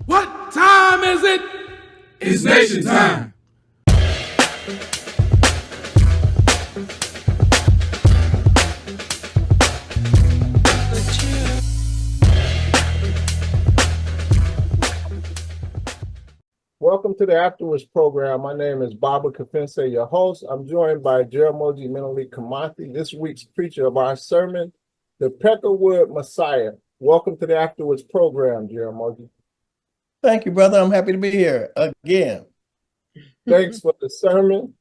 What time is it? It's nation time. Welcome to the AfterWords program. My name is Baba Kafense, your host. I'm joined by Jeramogi Mentally Kamathi, this week's preacher of our sermon, the Peckerwood Messiah. Welcome to the AfterWords program, Jeramogi. Thank you, brother. I'm happy to be here again. Thanks for the sermon.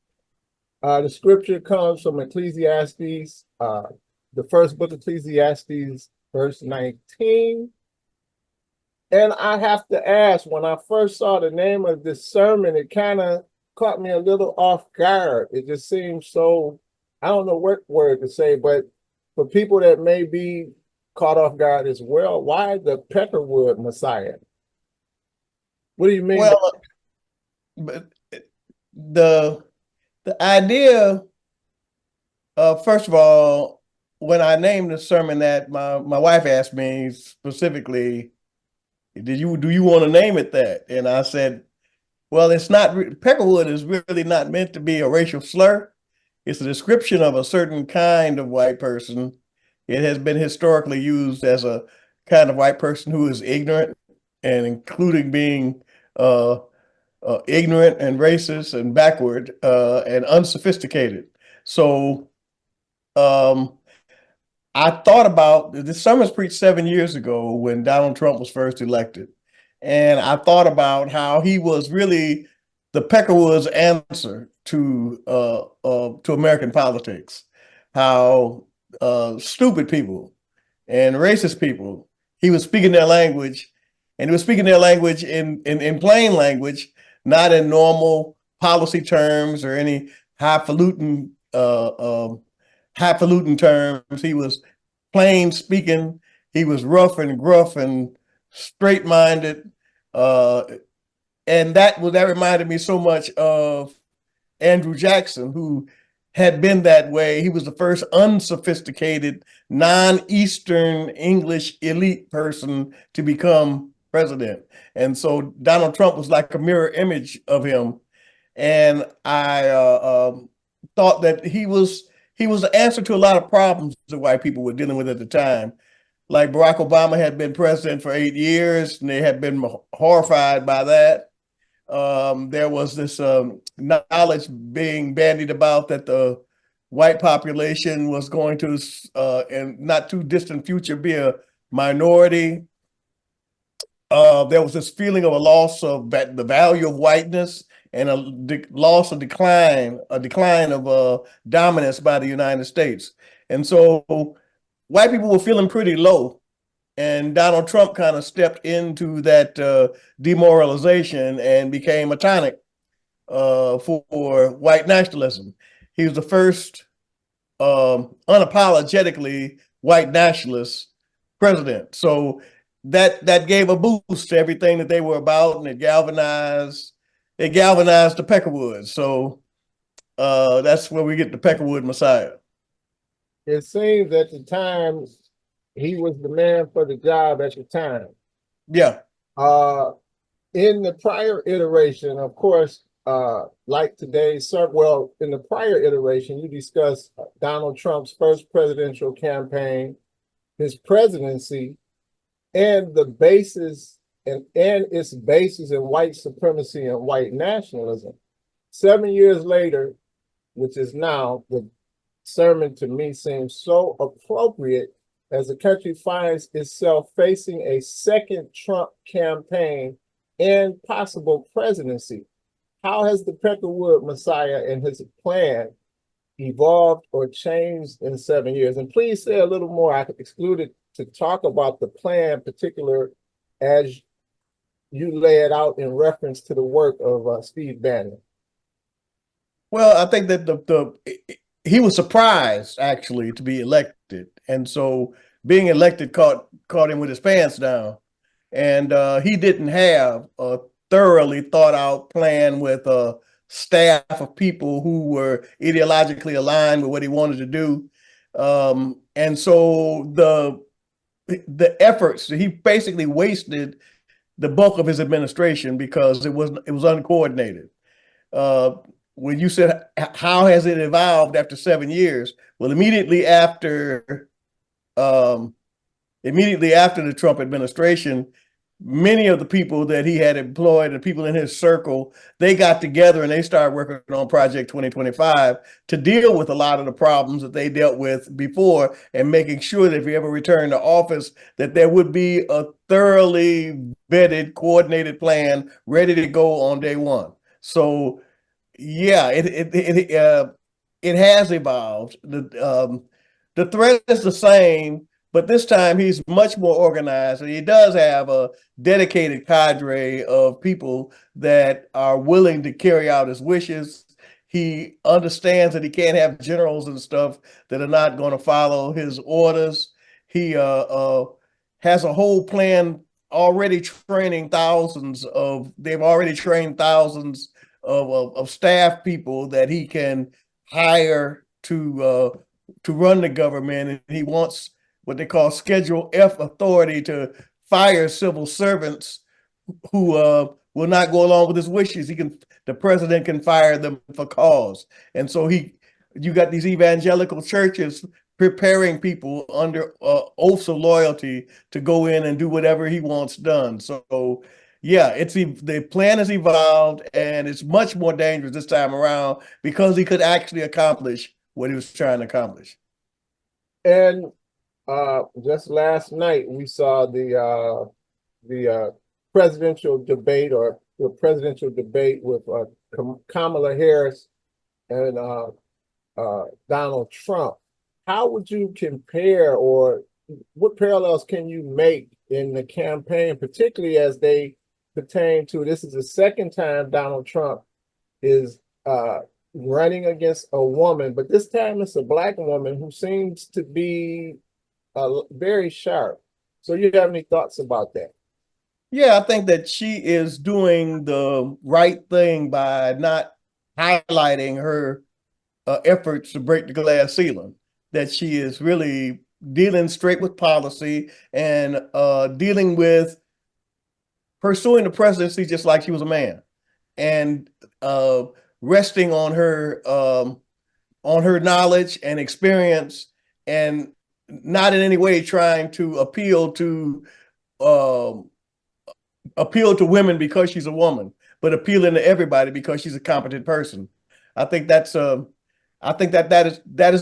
The scripture comes from Ecclesiastes, the first book of Ecclesiastes, verse 19. And I have to ask, when I first saw the name of this sermon, it kind of caught me a little off guard. It just seems so, I don't know what word to say, but for people that may be caught off guard as well, why the Peckerwood Messiah? What do you mean? Well, but the idea, first of all, when I named the sermon that, my wife asked me specifically, do you want to name it that? And I said, well, it's not, Peckerwood is really not meant to be a racial slur. It's a description of a certain kind of white person. It has been historically used as a kind of white person who is ignorant, and including being ignorant and racist and backward and unsophisticated. So I thought about this sermon was preached 7 years ago when Donald Trump was first elected. And I thought about how he was really the Peckerwood's answer to American politics, how stupid people and racist people, he was speaking their language, and he was speaking their language in plain language, not in normal policy terms or any highfalutin terms. He was plain speaking. He was rough and gruff and straight-minded, and that reminded me so much of Andrew Jackson, who had been that way. He was the first unsophisticated, non-Eastern English elite person to become president. And so Donald Trump was like a mirror image of him. And I thought that he was the answer to a lot of problems that white people were dealing with at the time. Like Barack Obama had been president for 8 years, and they had been horrified by that. There was this knowledge being bandied about that the white population was going to, in not too distant future, be a minority. There was this feeling of a loss of the value of whiteness, and a decline of dominance by the United States. And so white people were feeling pretty low. And Donald Trump kind of stepped into that demoralization and became a tonic for white nationalism. He was the first unapologetically white nationalist president. So that gave a boost to everything that they were about, and it galvanized the Peckerwoods. So that's where we get the Peckerwood Messiah. It seems at the time he was the man for the job at the time. Yeah. In the prior iteration, of course, like today's, well, in the prior iteration, you discussed Donald Trump's first presidential campaign, his presidency, and the basis and its basis in white supremacy and white nationalism. 7 years later, which is now, the sermon to me seems so appropriate as the country finds itself facing a second Trump campaign and possible presidency. How has the Peckerwood Messiah and his plan evolved or changed in 7 years? And please say a little more. I excluded to talk about the plan, particular as you lay it out in reference to the work of Steve Bannon. Well, I think that he was surprised actually to be elected, and so being elected caught him with his pants down, and he didn't have a thoroughly thought out plan with a staff of people who were ideologically aligned with what he wanted to do, and so the efforts, he basically wasted the bulk of his administration because it was uncoordinated. Uh, when you said how has it evolved after 7 years? Well, um, immediately after the Trump administration, many of the people that he had employed and people in his circle, they got together and they started working on Project 2025 to deal with a lot of the problems that they dealt with before and making sure that if he ever returned to office, that there would be a thoroughly vetted, coordinated plan ready to go on day one. So yeah, it has evolved. The threat is the same, but this time he's much more organized, and he does have a dedicated cadre of people that are willing to carry out his wishes. He understands that he can't have generals and stuff that are not going to follow his orders. He has a whole plan already training thousands of. They've already trained thousands of staff people that he can hire to run the government, and he wants what they call Schedule F authority to fire civil servants who will not go along with his wishes. The president can fire them for cause, and so you got these evangelical churches preparing people under oaths of loyalty to go in and do whatever he wants done. So yeah, the plan has evolved, and it's much more dangerous this time around because he could actually accomplish what he was trying to accomplish. And just last night we saw the presidential debate or the presidential debate with Kamala Harris and Donald Trump. How would you compare, or what parallels can you make in the campaign, particularly as they pertain to, this is the second time Donald Trump is running against a woman, but this time it's a Black woman who seems to be very sharp. So you have any thoughts about that? Yeah, I think that she is doing the right thing by not highlighting her efforts to break the glass ceiling, that she is really dealing straight with policy and dealing with pursuing the presidency just like she was a man, and resting on her knowledge and experience, and not in any way trying to appeal to women because she's a woman, but appealing to everybody because she's a competent person. I think that is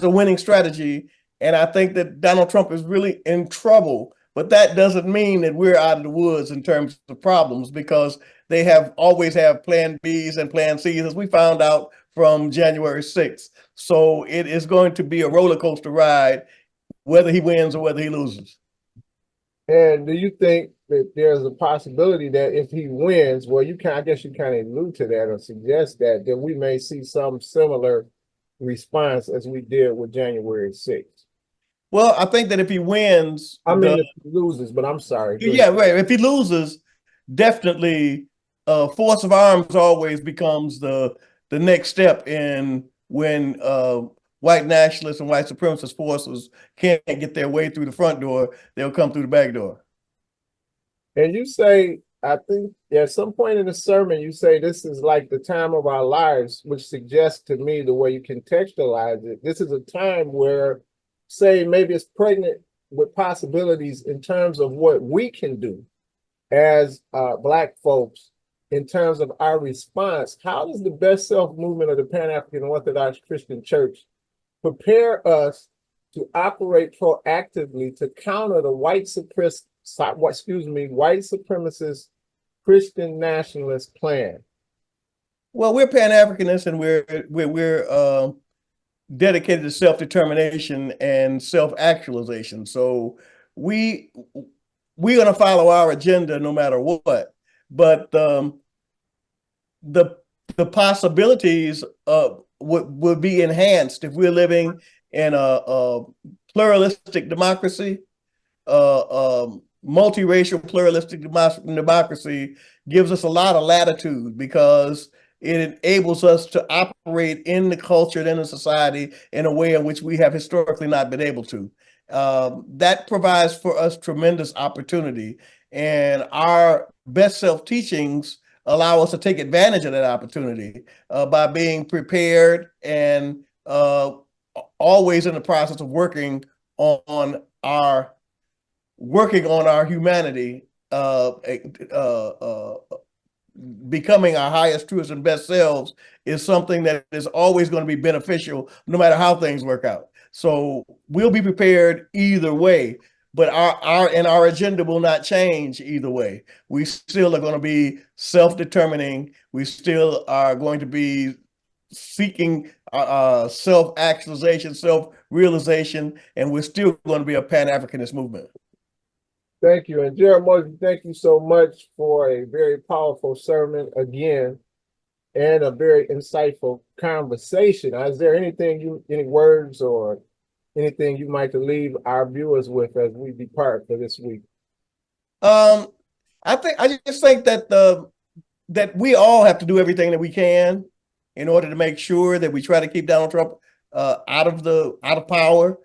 the winning strategy, and I think that Donald Trump is really in trouble. But that doesn't mean that we're out of the woods in terms of problems, because they always have plan Bs and plan Cs, as we found out from January 6th. So it is going to be a roller coaster ride, whether he wins or whether he loses. And do you think that there's a possibility that if he wins, well, I guess you kind of allude to that or suggest that we may see some similar response as we did with January 6th? Well, I think that if he wins, if he loses, but I'm sorry. Yeah, right. If he loses, definitely force of arms always becomes the next step in when white nationalists and white supremacist forces can't get their way through the front door, they'll come through the back door. And you say, I think at some point in the sermon, you say this is like the time of our lives, which suggests to me the way you contextualize it. This is a time where, say, maybe it's pregnant with possibilities in terms of what we can do as Black folks in terms of our response. How does the Best Self movement of the Pan-African Orthodox Christian Church prepare us to operate proactively to counter the white supremacist Christian nationalist plan? Well, we're Pan-Africanists, and we're dedicated to self-determination and self-actualization. So we're going to follow our agenda no matter what. But the possibilities would be enhanced if we're living in a pluralistic democracy. Multiracial pluralistic democracy gives us a lot of latitude because it enables us to operate in the culture and in the society in a way in which we have historically not been able to. that provides for us tremendous opportunity. And our best self teachings allow us to take advantage of that opportunity by being prepared and always in the process of working on our humanity, becoming our highest, truest, and best selves is something that is always going to be beneficial no matter how things work out. So we'll be prepared either way, but our agenda will not change either way. We still are going to be self-determining. We still are going to be seeking self-actualization, self-realization, and we're still going to be a Pan-Africanist movement. Thank you. And Jeremiah, thank you so much for a very powerful sermon again and a very insightful conversation. Is there any words or anything you might to leave our viewers with as we depart for this week? I just think that we all have to do everything that we can in order to make sure that we try to keep Donald Trump out of power.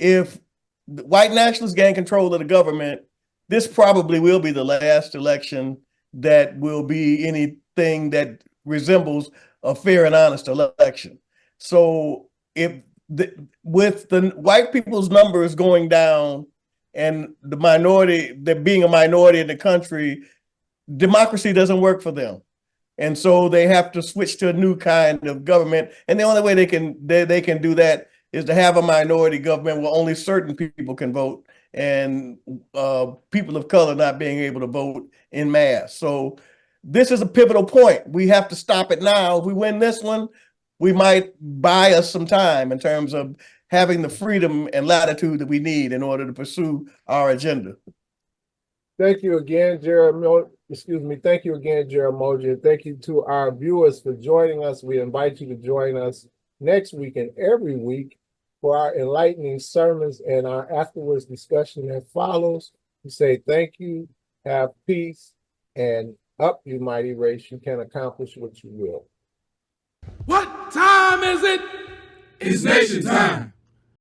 If the white nationalists gain control of the government, this probably will be the last election that will be anything that resembles a fair and honest election. So with the white people's numbers going down and the minority, there being a minority in the country, democracy doesn't work for them. And so they have to switch to a new kind of government. And the only way they can do that is to have a minority government where only certain people can vote, and people of color not being able to vote in mass. So this is a pivotal point. We have to stop it now. If we win this one, we might buy us some time in terms of having the freedom and latitude that we need in order to pursue our agenda. Thank you again, Jeremiah. Thank you again, Jeremiah. Thank you to our viewers for joining us. We invite you to join us next week and every week for our enlightening sermons and our AfterWords discussion that follows. We say thank you, have peace, and up, you mighty race. You can accomplish what you will. What time is it? It's nation time.